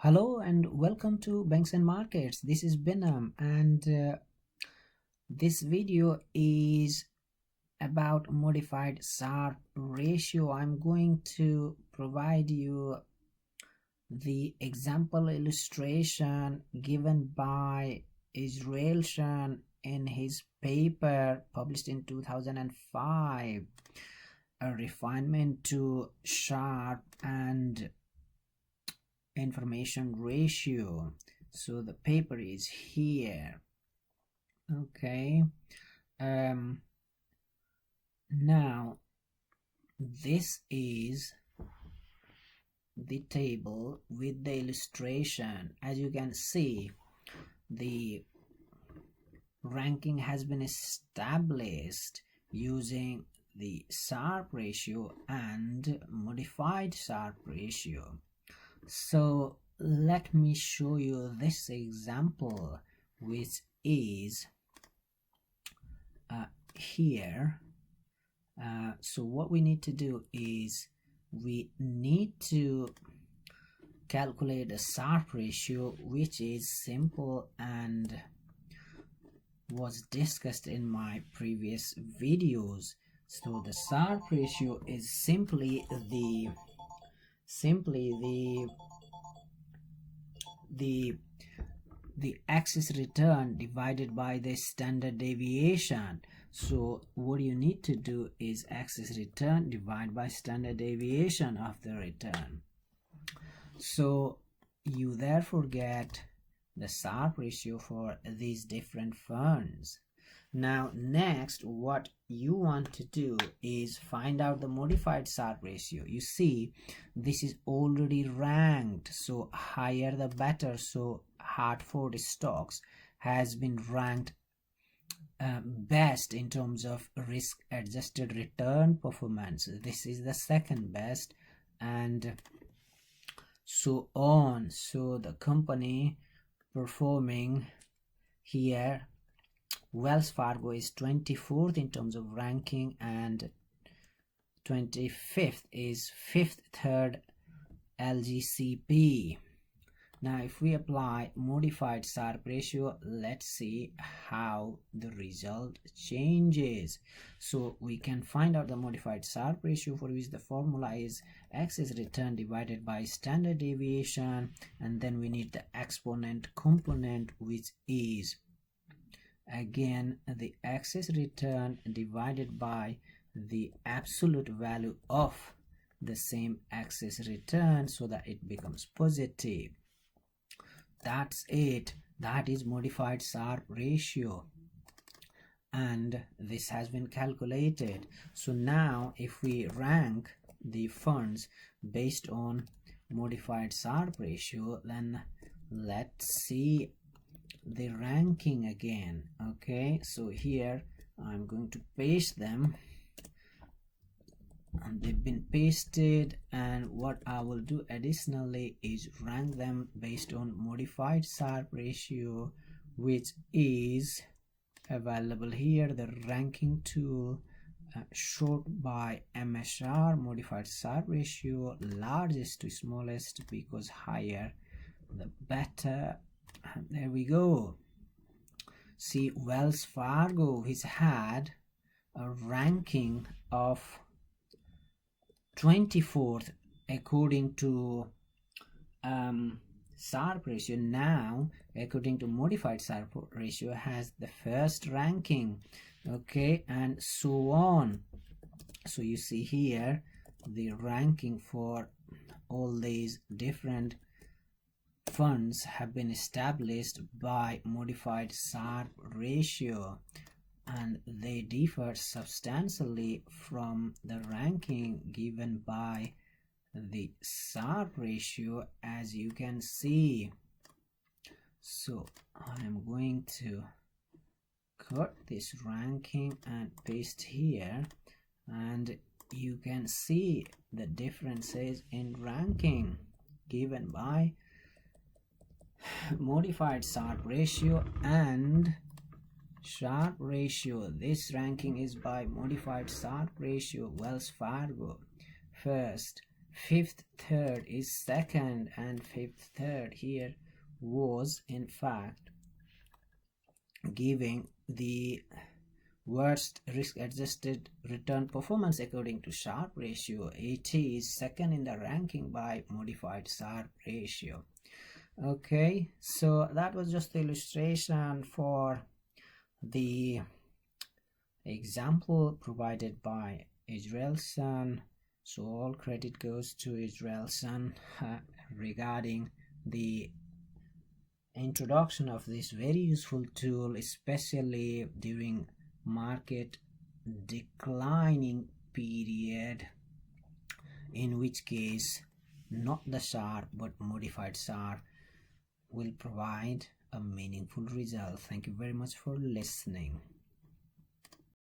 Hello and welcome to Banks and Markets. This is Binam, and this video is about modified Sharpe ratio. I'm going to provide you the example illustration given by Israelson in his paper published in 2005, a refinement to Sharpe and information ratio. So the paper is here. Okay, now this is the table with the illustration. As you can see, the ranking has been established using the Sharpe ratio and modified Sharpe ratio. So let me show you this example, which is here. So what we need to do is we need to calculate a Sharpe ratio, which is simple and was discussed in my previous videos. So the Sharpe ratio is simply the axis return divided by the standard deviation. So what you need to do is axis return divided by standard deviation of the return. So you therefore get the Sharpe ratio for these different funds. Now next, what you want to do is find out the modified Sharpe ratio. You see, this is already ranked, so higher the better. So Hartford stocks has been ranked best in terms of risk adjusted return performance. This is the second best, and so on. So the company performing here, Wells Fargo, is 24th in terms of ranking, and 25th is 5th, 3rd LGCP. Now if we apply modified Sharpe ratio, let's see how the result changes. So we can find out the modified Sharpe ratio, for which the formula is axis return divided by standard deviation, and then we need the exponent component, which is again the axis return divided by the absolute value of the same axis return, so that it becomes positive. That's it. That is modified Sharpe ratio, and this has been calculated. So now if we rank the funds based on modified Sharpe ratio, then let's see the ranking again. Okay, so here I'm going to paste them, and they've been pasted, and what I will do additionally is rank them based on modified Sharpe ratio, which is available here, the ranking tool, short by MSR, modified Sharpe ratio, largest to smallest, because higher the better. There we go. See, Wells Fargo, which had a ranking of 24th according to Sharpe ratio, now according to modified Sharpe ratio has the first ranking. Okay, and so on. So you see here the ranking for all these different funds have been established by modified Sharpe ratio, and they differ substantially from the ranking given by the Sharpe ratio, as you can see. So I am going to cut this ranking and paste here, and you can see the differences in ranking given by modified Sharpe ratio and Sharpe ratio. This ranking is by modified Sharpe ratio. Wells Fargo first, fifth third is second, and fifth third here was in fact giving the worst risk adjusted return performance according to Sharpe ratio. It is second in the ranking by modified Sharpe ratio. Okay, so that was just the illustration for the example provided by Israelson. So all credit goes to Israelson regarding the introduction of this very useful tool, especially during market declining period, in which case not the Sharpe but modified Sharpe will provide a meaningful result. Thank you very much for listening.